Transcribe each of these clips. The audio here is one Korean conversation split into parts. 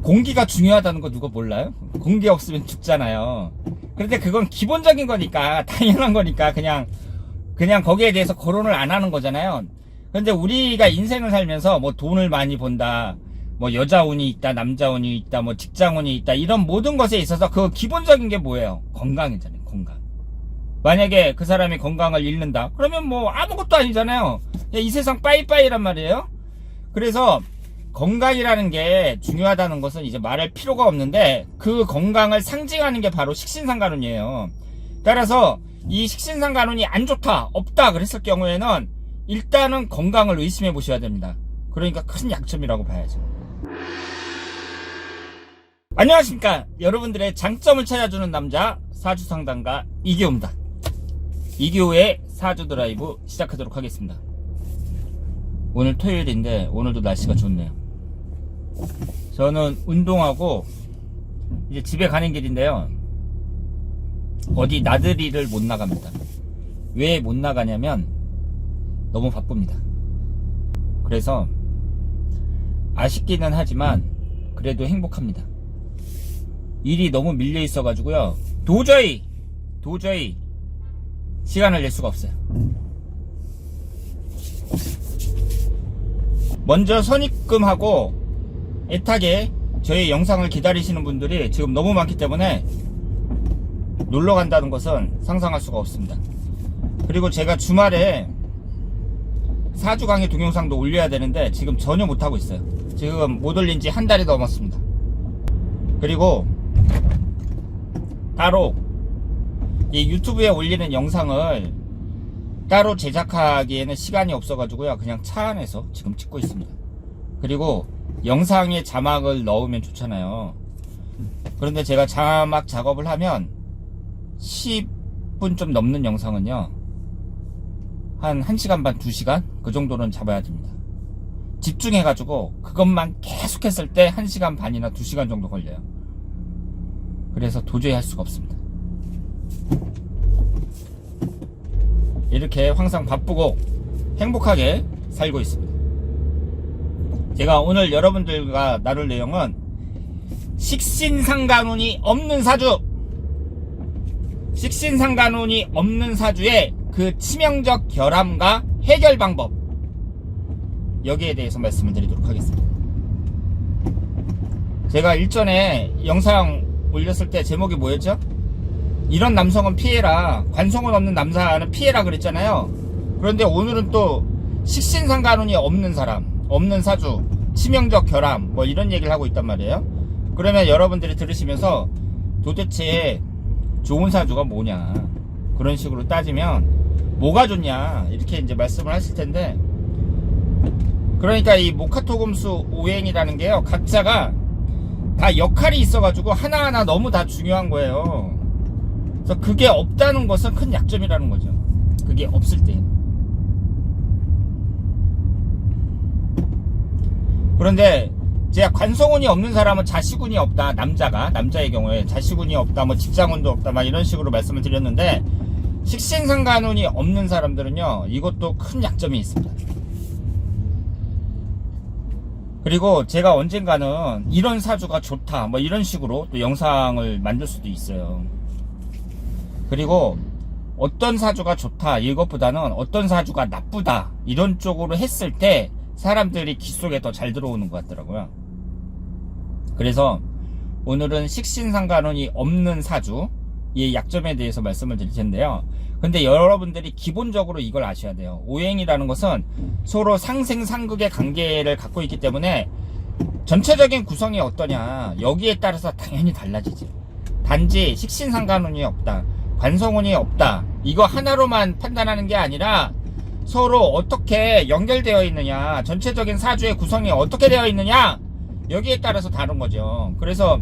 공기가 중요하다는 거 누가 몰라요? 공기 없으면 죽잖아요. 그런데 그건 기본적인 거니까, 당연한 거니까 그냥 거기에 대해서 거론을 안 하는 거잖아요. 그런데 우리가 인생을 살면서 뭐 돈을 많이 번다, 뭐 여자 운이 있다, 남자 운이 있다, 뭐 직장 운이 있다, 이런 모든 것에 있어서 그 기본적인 게 뭐예요? 건강이잖아요. 건강. 만약에 그 사람이 건강을 잃는다, 그러면 뭐 아무것도 아니잖아요. 이 세상 빠이빠이란 말이에요. 그래서 건강이라는 게 중요하다는 것은 이제 말할 필요가 없는데, 그 건강을 상징하는 게 바로 식신상간운이에요. 따라서 이 식신상간운이 안 좋다, 없다 그랬을 경우에는 일단은 건강을 의심해 보셔야 됩니다. 그러니까 큰 약점이라고 봐야죠. 안녕하십니까. 여러분들의 장점을 찾아주는 남자, 사주상담가 이기호입니다. 이기호의 사주 드라이브 시작하도록 하겠습니다. 오늘 토요일인데 오늘도 날씨가 좋네요. 저는 운동하고 이제 집에 가는 길인데요, 어디 나들이를 못 나갑니다. 왜 못 나가냐면 너무 바쁩니다. 그래서 아쉽기는 하지만 그래도 행복합니다. 일이 너무 밀려 있어 가지고요, 도저히 시간을 낼 수가 없어요. 먼저 선입금하고 애타게 저희 영상을 기다리시는 분들이 지금 너무 많기 때문에 놀러 간다는 것은 상상할 수가 없습니다. 그리고 제가 주말에 사주 강의 동영상도 올려야 되는데 지금 전혀 못하고 있어요. 지금 못 올린 지 한 달이 넘었습니다. 그리고 따로 이 유튜브에 올리는 영상을 따로 제작하기에는 시간이 없어가지고요, 그냥 차 안에서 지금 찍고 있습니다. 그리고 영상에 자막을 넣으면 좋잖아요. 그런데 제가 자막 작업을 하면 10분 좀 넘는 영상은요, 한 1시간 반, 2시간? 그 정도는 잡아야 됩니다. 집중해가지고 그것만 계속 했을 때 1시간 반이나 2시간 정도 걸려요. 그래서 도저히 할 수가 없습니다. 이렇게 항상 바쁘고 행복하게 살고 있습니다. 제가 오늘 여러분들과 나눌 내용은 식신상간운이 없는 사주, 식신상간운이 없는 사주의 그 치명적 결함과 해결 방법, 여기에 대해서 말씀을 드리도록 하겠습니다. 제가 일전에 영상 올렸을 때 제목이 뭐였죠? 이런 남성은 피해라, 관성은 없는 남자는 피해라 그랬잖아요. 그런데 오늘은 또 식신상간운이 없는 사람, 없는 사주, 치명적 결함, 뭐 이런 얘기를 하고 있단 말이에요. 그러면 여러분들이 들으시면서 도대체 좋은 사주가 뭐냐, 그런 식으로 따지면 뭐가 좋냐, 이렇게 이제 말씀을 하실 텐데, 그러니까 이 목화토금수 오행이라는 게요, 각자가 다 역할이 있어가지고 하나하나 너무 다 중요한 거예요. 그래서 그게 없다는 것은 큰 약점이라는 거죠. 그게 없을 때. 그런데 제가 관성운이 없는 사람은 자식운이 없다, 남자의 경우에 자식운이 없다, 뭐 직장운도 없다, 막 이런 식으로 말씀을 드렸는데, 식신상간운이 없는 사람들은요, 이것도 큰 약점이 있습니다. 그리고 제가 언젠가는 이런 사주가 좋다, 뭐 이런 식으로 또 영상을 만들 수도 있어요. 그리고 어떤 사주가 좋다 이것보다는 어떤 사주가 나쁘다 이런 쪽으로 했을 때 사람들이 귀 속에 더 잘 들어오는 것 같더라고요. 그래서 오늘은 식신상간운이 없는 사주의 약점에 대해서 말씀을 드릴 텐데요. 근데 여러분들이 기본적으로 이걸 아셔야 돼요. 오행이라는 것은 서로 상생상극의 관계를 갖고 있기 때문에 전체적인 구성이 어떠냐, 여기에 따라서 당연히 달라지지. 단지 식신상간운이 없다, 관성운이 없다, 이거 하나로만 판단하는 게 아니라 서로 어떻게 연결되어 있느냐, 전체적인 사주의 구성이 어떻게 되어 있느냐, 여기에 따라서 다른 거죠. 그래서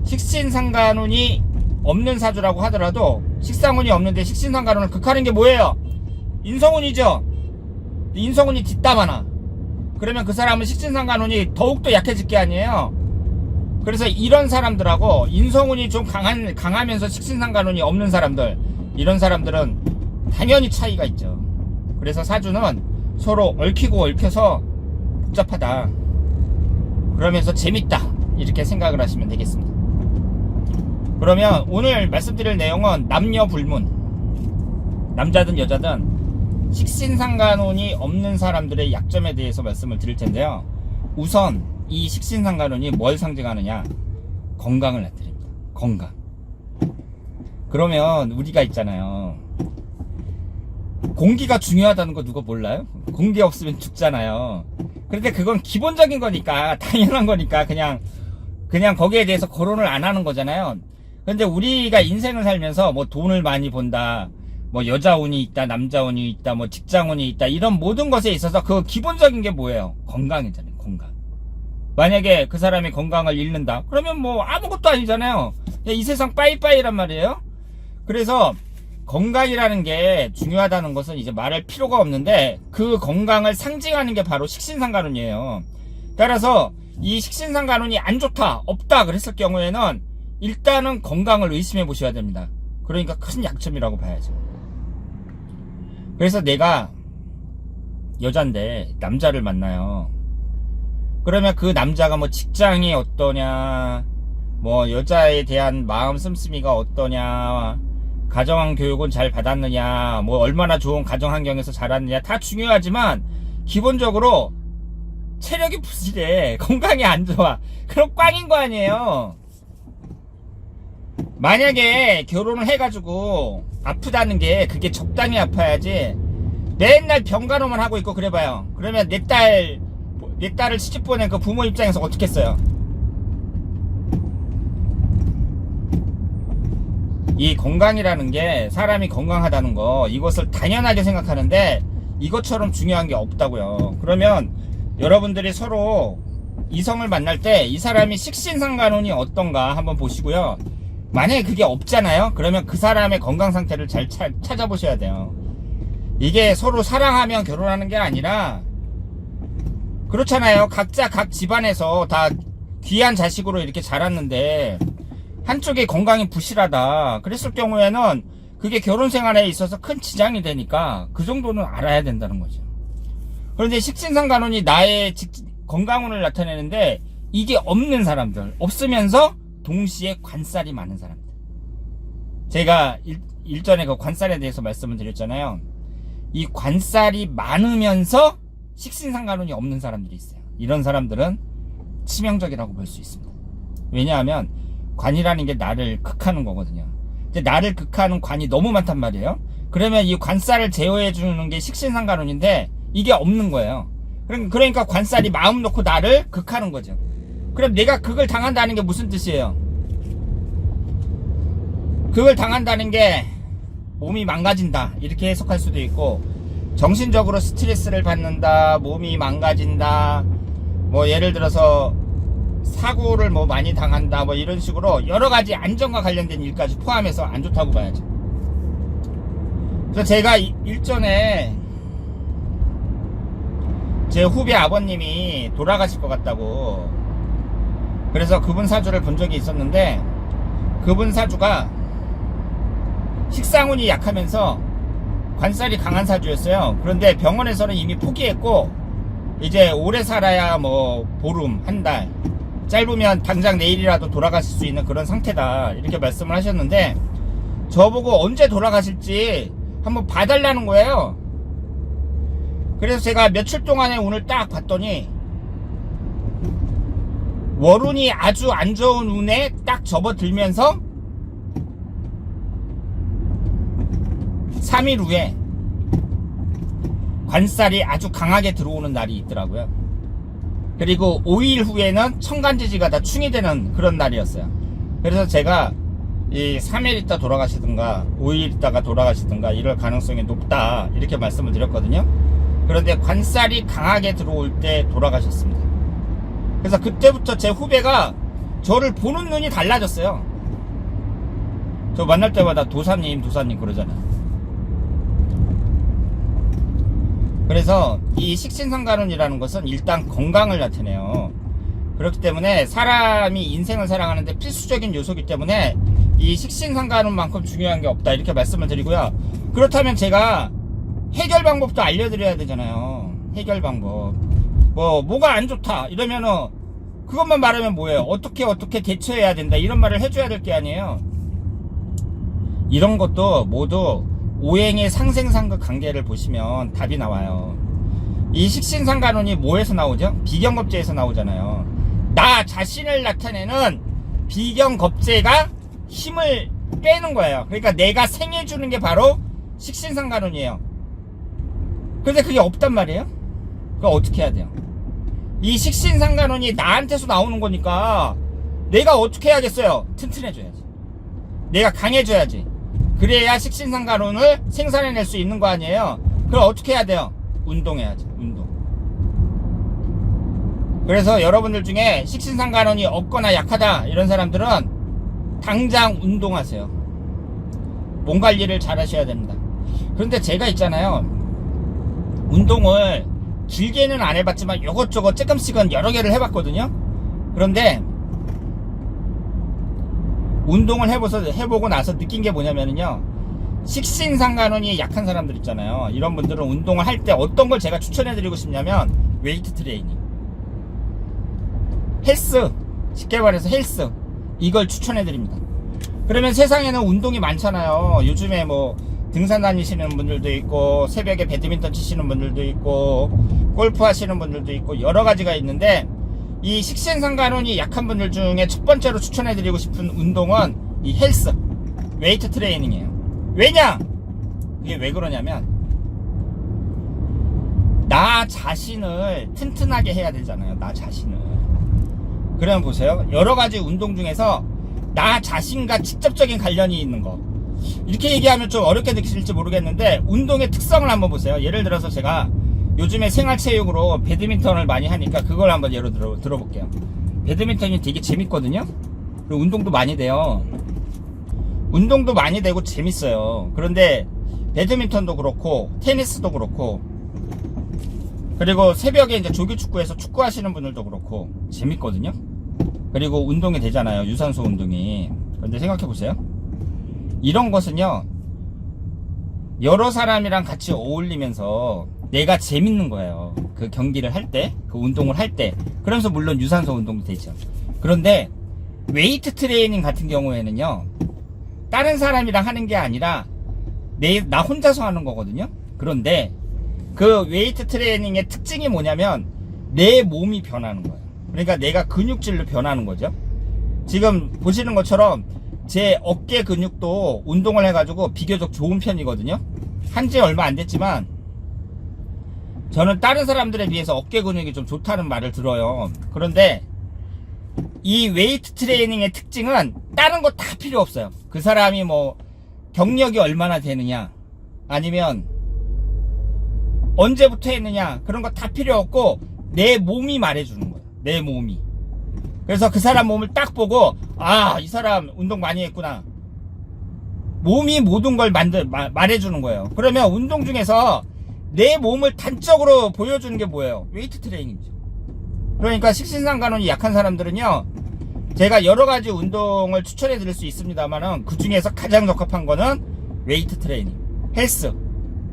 식신상간운이 없는 사주라고 하더라도 식상운이 없는데 식신상간운을 극하는 게 뭐예요? 인성운이죠. 인성운이 뒷담화나, 그러면 그 사람은 식신상간운이 더욱더 약해질 게 아니에요. 그래서 이런 사람들하고 인성운이 좀 강하면서 식신상간운이 없는 사람들, 이런 사람들은 당연히 차이가 있죠. 그래서 사주는 서로 얽히고 얽혀서 복잡하다, 그러면서 재밌다, 이렇게 생각을 하시면 되겠습니다. 그러면 오늘 말씀드릴 내용은 남녀 불문, 남자든 여자든 식신상간혼이 없는 사람들의 약점에 대해서 말씀을 드릴 텐데요. 우선 이 식신상간혼이 뭘 상징하느냐? 건강을 나타냅니다. 건강. 그러면 우리가 있잖아요, 공기가 중요하다는 거 누가 몰라요? 공기 없으면 죽잖아요. 그런데 그건 기본적인 거니까, 당연한 거니까 그냥 거기에 대해서 거론을 안 하는 거잖아요. 근데 우리가 인생을 살면서 뭐 돈을 많이 번다, 뭐 여자 운이 있다, 남자 운이 있다, 뭐 직장 운이 있다, 이런 모든 것에 있어서 그 기본적인 게 뭐예요? 건강이잖아요. 건강. 만약에 그 사람이 건강을 잃는다, 그러면 뭐 아무것도 아니잖아요. 이 세상 빠이빠이란 말이에요. 그래서 건강이라는 게 중요하다는 것은 이제 말할 필요가 없는데, 그 건강을 상징하는 게 바로 식신상간혼이에요. 따라서 이 식신상간혼이 안 좋다, 없다 그랬을 경우에는 일단은 건강을 의심해 보셔야 됩니다. 그러니까 큰 약점이라고 봐야죠. 그래서 내가 여잔데 남자를 만나요. 그러면 그 남자가 뭐 직장이 어떠냐, 뭐 여자에 대한 마음 씀씀이가 어떠냐, 가정 교육은 잘 받았느냐, 뭐 얼마나 좋은 가정 환경에서 자랐느냐, 다 중요하지만 기본적으로 체력이 부실해, 건강이 안 좋아, 그럼 꽝인 거 아니에요. 만약에 결혼을 해가지고 아프다는 게 그게 적당히 아파야지, 맨날 병간호만 하고 있고 그래봐요. 그러면 내 딸을 시집 보낸 그 부모 입장에서 어떻겠어요? 이 건강이라는 게, 사람이 건강하다는 거, 이것을 당연하게 생각하는데 이것처럼 중요한 게 없다고요. 그러면 여러분들이 서로 이성을 만날 때 이 사람이 식신상간혼이 어떤가 한번 보시고요. 만약에 그게 없잖아요. 그러면 그 사람의 건강 상태를 잘 찾아보셔야 돼요. 이게 서로 사랑하면 결혼하는 게 아니라, 그렇잖아요. 각자 각 집안에서 다 귀한 자식으로 이렇게 자랐는데 한쪽이 건강이 부실하다 그랬을 경우에는 그게 결혼 생활에 있어서 큰 지장이 되니까 그 정도는 알아야 된다는 거죠. 그런데 식신상간혼이 나의 건강운을 나타내는데 이게 없는 사람들, 없으면서 동시에 관살이 많은 사람들. 제가 일전에 그 관살에 대해서 말씀을 드렸잖아요. 이 관살이 많으면서 식신상간혼이 없는 사람들이 있어요. 이런 사람들은 치명적이라고 볼 수 있습니다. 왜냐하면 관이라는 게 나를 극하는 거거든요. 근데 나를 극하는 관이 너무 많단 말이에요. 그러면 이 관살을 제어해 주는 게 식신상간혼인데 이게 없는 거예요. 그러니까 관살이 마음 놓고 나를 극하는 거죠. 그럼 내가 극을 당한다는 게 무슨 뜻이에요? 극을 당한다는 게 몸이 망가진다, 이렇게 해석할 수도 있고, 정신적으로 스트레스를 받는다, 몸이 망가진다, 뭐 예를 들어서 사고를 뭐 많이 당한다, 뭐 이런 식으로 여러 가지 안전과 관련된 일까지 포함해서 안 좋다고 봐야죠. 그래서 제가 일전에 제 후배 아버님이 돌아가실 것 같다고, 그래서 그분 사주를 본 적이 있었는데, 그분 사주가 식상운이 약하면서 관살이 강한 사주였어요. 그런데 병원에서는 이미 포기했고, 이제 오래 살아야 뭐 보름, 한 달, 짧으면 당장 내일이라도 돌아가실 수 있는 그런 상태다, 이렇게 말씀을 하셨는데, 저보고 언제 돌아가실지 한번 봐달라는 거예요. 그래서 제가 며칠 동안에 운을 딱 봤더니 월운이 아주 안 좋은 운에 딱 접어들면서 3일 후에 관살이 아주 강하게 들어오는 날이 있더라고요. 그리고 5일 후에는 천간지지가 다 충이 되는 그런 날이었어요. 그래서 제가 이 3일 있다 돌아가시든가 5일 있다가 돌아가시든가 이럴 가능성이 높다, 이렇게 말씀을 드렸거든요. 그런데 관살이 강하게 들어올 때 돌아가셨습니다. 그래서 그때부터 제 후배가 저를 보는 눈이 달라졌어요. 저 만날 때마다 도사님 그러잖아요. 그래서 이 식신상간혼이라는 것은 일단 건강을 나타내요. 그렇기 때문에 사람이 인생을 살아가는데 필수적인 요소이기 때문에 이 식신상간혼만큼 중요한 게 없다, 이렇게 말씀을 드리고요. 그렇다면 제가 해결 방법도 알려드려야 되잖아요. 해결 방법. 뭐가 안 좋다 이러면은 그것만 말하면 뭐예요? 어떻게 대처해야 된다 이런 말을 해줘야 될 게 아니에요. 이런 것도 모두 오행의 상생상극 관계를 보시면 답이 나와요. 이 식신상간혼이 뭐에서 나오죠? 비경겁제에서 나오잖아요. 나 자신을 나타내는 비경겁제가 힘을 빼는 거예요. 그러니까 내가 생해주는 게 바로 식신상간혼이에요. 근데 그게 없단 말이에요. 그거 어떻게 해야 돼요? 이 식신상간혼이 나한테서 나오는 거니까 내가 어떻게 해야겠어요? 튼튼해져야지. 내가 강해져야지. 그래야 식신상간혼을 생산해낼 수 있는 거 아니에요. 그럼 어떻게 해야 돼요? 운동해야지. 운동. 그래서 여러분들 중에 식신상간혼이 없거나 약하다 이런 사람들은 당장 운동하세요. 몸 관리를 잘 하셔야 됩니다. 그런데 제가 있잖아요, 운동을 길게는 안 해봤지만 요것저것 조금씩은 여러 개를 해봤거든요. 그런데 운동을 해보고 나서 느낀 게 뭐냐면요, 식신상간혼이 약한 사람들 있잖아요. 이런 분들은 운동을 할 때 어떤 걸 제가 추천해드리고 싶냐면 웨이트 트레이닝, 헬스, 쉽게 말해서 헬스, 이걸 추천해드립니다. 그러면 세상에는 운동이 많잖아요. 요즘에 뭐 등산 다니시는 분들도 있고, 새벽에 배드민턴 치시는 분들도 있고, 골프 하시는 분들도 있고, 여러 가지가 있는데 이 식신상간혼이 약한 분들 중에 첫 번째로 추천해드리고 싶은 운동은 이 헬스, 웨이트 트레이닝이에요. 왜냐? 이게 왜 그러냐면 나 자신을 튼튼하게 해야 되잖아요. 나 자신을. 그러면 보세요. 여러 가지 운동 중에서 나 자신과 직접적인 관련이 있는 거, 이렇게 얘기하면 좀 어렵게 느끼실지 모르겠는데 운동의 특성을 한번 보세요. 예를 들어서 제가 요즘에 생활체육으로 배드민턴을 많이 하니까 그걸 한번 예로 들어볼게요. 배드민턴이 되게 재밌거든요. 그리고 운동도 많이 돼요. 운동도 많이 되고 재밌어요. 그런데 배드민턴도 그렇고 테니스도 그렇고, 그리고 새벽에 이제 조기축구에서 축구하시는 분들도 그렇고 재밌거든요. 그리고 운동이 되잖아요. 유산소 운동이. 그런데 생각해보세요. 이런 것은요, 여러 사람이랑 같이 어울리면서 내가 재밌는 거예요. 그 경기를 할 때, 그 운동을 할 때. 그러면서 물론 유산소 운동도 되죠. 그런데 웨이트 트레이닝 같은 경우에는요, 다른 사람이랑 하는 게 아니라 나 혼자서 하는 거거든요. 그런데 그 웨이트 트레이닝의 특징이 뭐냐면 내 몸이 변하는 거예요. 그러니까 내가 근육질로 변하는 거죠. 지금 보시는 것처럼 제 어깨 근육도 운동을 해가지고 비교적 좋은 편이거든요. 한지 얼마 안 됐지만 저는 다른 사람들에 비해서 어깨 근육이 좀 좋다는 말을 들어요. 그런데 이 웨이트 트레이닝의 특징은 다른 거 다 필요 없어요. 그 사람이 뭐 경력이 얼마나 되느냐, 아니면 언제부터 했느냐, 그런 거 다 필요 없고 내 몸이 말해주는 거예요. 내 몸이. 그래서 그 사람 몸을 딱 보고, 아, 이 사람 운동 많이 했구나. 몸이 모든 걸 말해주는 거예요. 그러면 운동 중에서 내 몸을 단적으로 보여주는 게 뭐예요? 웨이트 트레이닝이죠. 그러니까 식신상간혼이 약한 사람들은요, 제가 여러 가지 운동을 추천해 드릴 수 있습니다만은 그 중에서 가장 적합한 거는 웨이트 트레이닝, 헬스,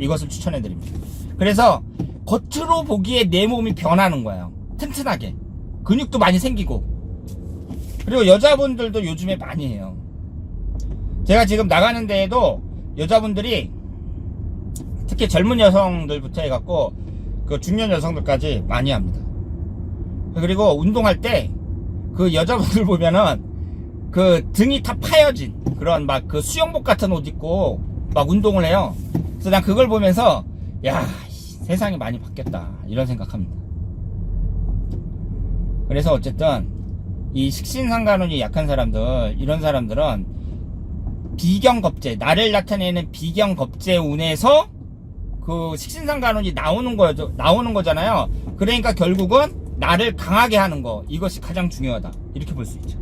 이것을 추천해 드립니다. 그래서 겉으로 보기에 내 몸이 변하는 거예요. 튼튼하게. 근육도 많이 생기고. 그리고 여자분들도 요즘에 많이 해요. 제가 지금 나가는 데에도 여자분들이, 특히 젊은 여성들부터 해갖고 그 중년 여성들까지 많이 합니다. 그리고 운동할 때 그 여자분들 보면은 그 등이 다 파여진 그런 막 그 수영복 같은 옷 입고 막 운동을 해요. 그래서 난 그걸 보면서 야, 세상이 많이 바뀌었다 이런 생각합니다. 그래서 어쨌든 이 식신상간혼이 약한 사람들, 이런 사람들은 비경겁제, 나를 나타내는 비경겁제 운에서 그 식신상간혼이 나오는 거잖아요. 그러니까 결국은 나를 강하게 하는 거, 이것이 가장 중요하다, 이렇게 볼 수 있죠.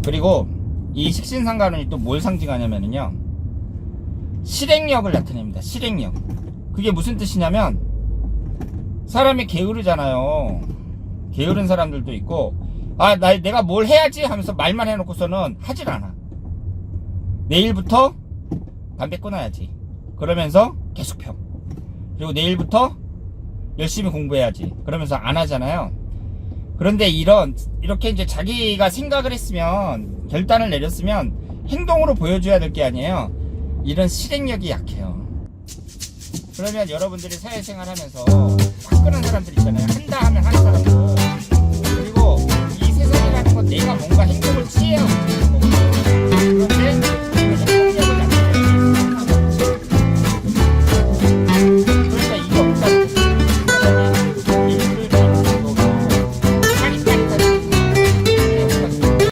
그리고 이 식신상간혼이 또 뭘 상징하냐면요, 실행력을 나타냅니다. 실행력. 그게 무슨 뜻이냐면, 사람이 게으르잖아요. 게으른 사람들도 있고, 아, 내가 뭘 해야지 하면서 말만 해놓고서는 하질 않아. 내일부터 담배 끊어야지, 그러면서 계속 펴. 그리고 내일부터 열심히 공부해야지, 그러면서 안 하잖아요. 그런데 이렇게 이제 자기가 생각을 했으면, 결단을 내렸으면 행동으로 보여줘야 될 게 아니에요. 이런 실행력이 약해요. 그러면 여러분들이 사회생활 하면서 화끈한 사람들 있잖아요. 한다 하면 하는 사람들.